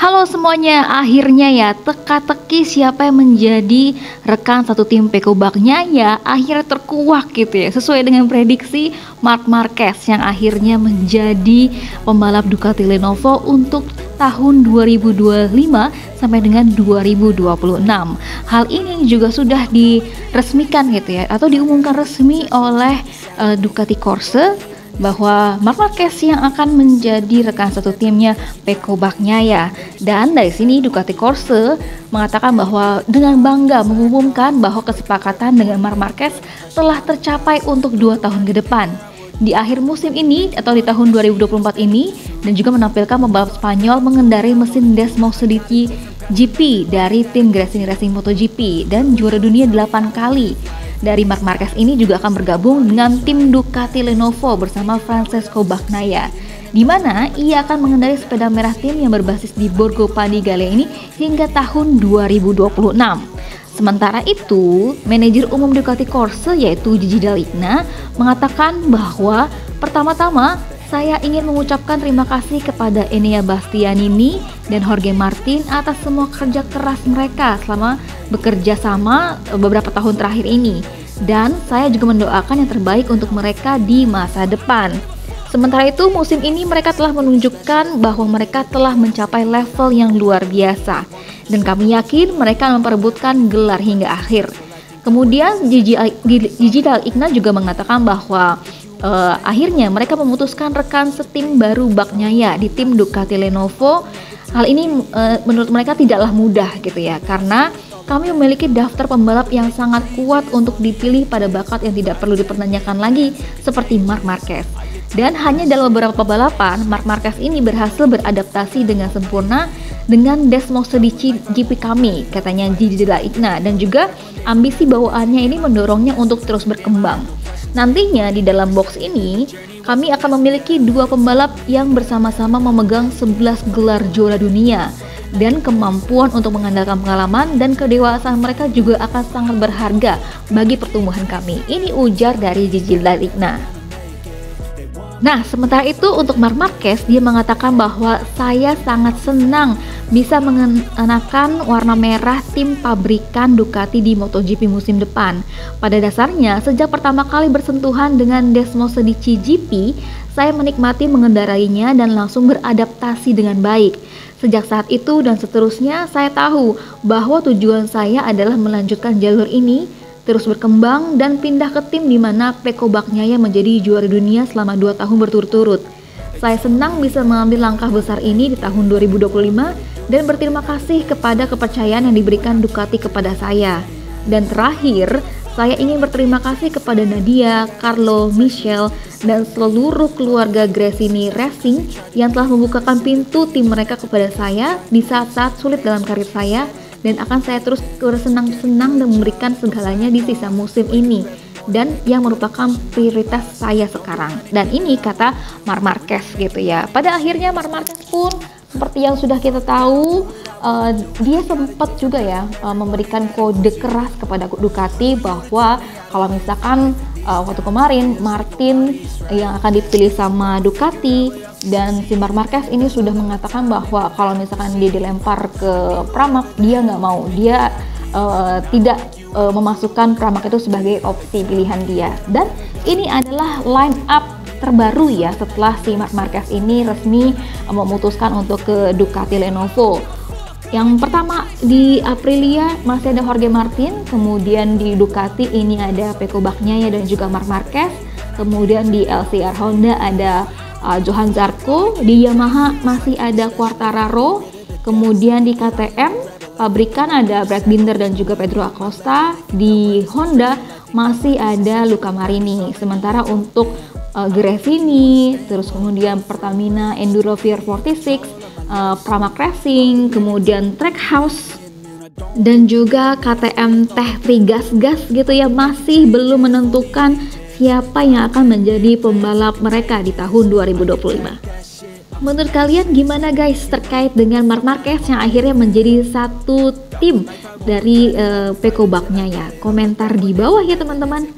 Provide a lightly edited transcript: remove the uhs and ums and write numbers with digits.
Halo semuanya, akhirnya ya teka-teki siapa yang menjadi rekan satu tim Peko Bagnaia akhirnya terkuak gitu ya. Sesuai dengan prediksi Marc Marquez yang akhirnya menjadi pembalap Ducati Lenovo untuk tahun 2025 sampai dengan 2026. Hal ini juga sudah diresmikan gitu ya, atau diumumkan resmi oleh Ducati Corse bahwa Marc Marquez yang akan menjadi rekan satu timnya Peko Bagnaia. Dan dari sini Ducati Corse mengatakan bahwa dengan bangga mengumumkan bahwa kesepakatan dengan Marc Marquez telah tercapai untuk 2 tahun ke depan. Di akhir musim ini atau di tahun 2024 ini, dan juga menampilkan pembalap Spanyol mengendarai mesin Desmosedici GP dari tim Gresini Racing MotoGP dan juara dunia 8 kali. Dari Marc Marquez ini juga akan bergabung dengan tim Ducati Lenovo bersama Francesco Bagnaia, di mana ia akan mengendarai sepeda merah tim yang berbasis di Borgo Panigale ini hingga tahun 2026. Sementara itu, manajer umum Ducati Corse yaitu Gigi Dall'Igna mengatakan bahwa pertama-tama saya ingin mengucapkan terima kasih kepada Enea Bastianini dan Jorge Martin atas semua kerja keras mereka selama bekerja sama beberapa tahun terakhir ini. Dan saya juga mendoakan yang terbaik untuk mereka di masa depan. Sementara itu, musim ini mereka telah menunjukkan bahwa mereka telah mencapai level yang luar biasa. Dan kami yakin mereka memperebutkan gelar hingga akhir. Kemudian Gigi Dall'Igna juga mengatakan bahwa akhirnya mereka memutuskan rekan setim baru Bagnaia di tim Ducati Lenovo. Hal ini menurut mereka tidaklah mudah gitu ya, karena kami memiliki daftar pembalap yang sangat kuat untuk dipilih pada bakat yang tidak perlu dipertanyakan lagi seperti Marc Marquez. Dan hanya dalam beberapa balapan, Marc Marquez ini berhasil beradaptasi dengan sempurna dengan Desmosedici GP kami, katanya Gigi Dall'Igna, dan juga ambisi bawaannya ini mendorongnya untuk terus berkembang. Nantinya di dalam box ini, kami akan memiliki 2 pembalap yang bersama-sama memegang 11 gelar juara dunia, dan kemampuan untuk mengandalkan pengalaman dan kedewasaan mereka juga akan sangat berharga bagi pertumbuhan kami. Ini ujar dari Gigi Dall'Igna. Nah, sementara itu untuk Marc Marquez, dia mengatakan bahwa saya sangat senang bisa mengenakan warna merah tim pabrikan Ducati di MotoGP musim depan. Pada dasarnya, sejak pertama kali bersentuhan dengan Desmosedici GP, saya menikmati mengendarainya dan langsung beradaptasi dengan baik. Sejak saat itu dan seterusnya, saya tahu bahwa tujuan saya adalah melanjutkan jalur ini, terus berkembang dan pindah ke tim di mana Peko Bagnaia menjadi juara dunia selama 2 tahun berturut-turut. Saya senang bisa mengambil langkah besar ini di tahun 2025 dan berterima kasih kepada kepercayaan yang diberikan Ducati kepada saya. Dan terakhir, saya ingin berterima kasih kepada Nadia, Carlo, Michelle, dan seluruh keluarga Gresini Racing yang telah membukakan pintu tim mereka kepada saya di saat-saat sulit dalam karir saya, dan akan saya terus bersenang-senang dan memberikan segalanya di sisa musim ini, dan yang merupakan prioritas saya sekarang. Dan ini kata Marc Marquez gitu ya. Pada akhirnya Marc Marquez pun seperti yang sudah kita tahu, dia sempat juga ya memberikan kode keras kepada Ducati bahwa kalau misalkan waktu kemarin Martin yang akan dipilih sama Ducati, dan si Marc Marquez ini sudah mengatakan bahwa kalau misalkan dia dilempar ke Pramac, dia nggak mau, dia tidak memasukkan Pramac itu sebagai opsi pilihan dia. Dan ini adalah line up terbaru ya setelah si Marc Marquez ini resmi memutuskan untuk ke Ducati Lenovo. Yang pertama di Aprilia masih ada Jorge Martin, kemudian di Ducati ini ada Peko Bagnaia dan juga Marc Marquez, kemudian di LCR Honda ada Johann Zarco, di Yamaha masih ada Quartararo, kemudian di KTM pabrikan ada Brad Binder dan juga Pedro Acosta, di Honda masih ada Luca Marini. Sementara untuk Gresini, terus kemudian Pertamina Enduro VR46, Pramac Racing, kemudian Trackhouse, dan juga KTM Tech 3 Gas gitu ya, masih belum menentukan siapa yang akan menjadi pembalap mereka di tahun 2025. Menurut kalian gimana guys terkait dengan Marc Marquez yang akhirnya menjadi satu tim dari Peko Bagnaia? Komentar di bawah ya teman-teman.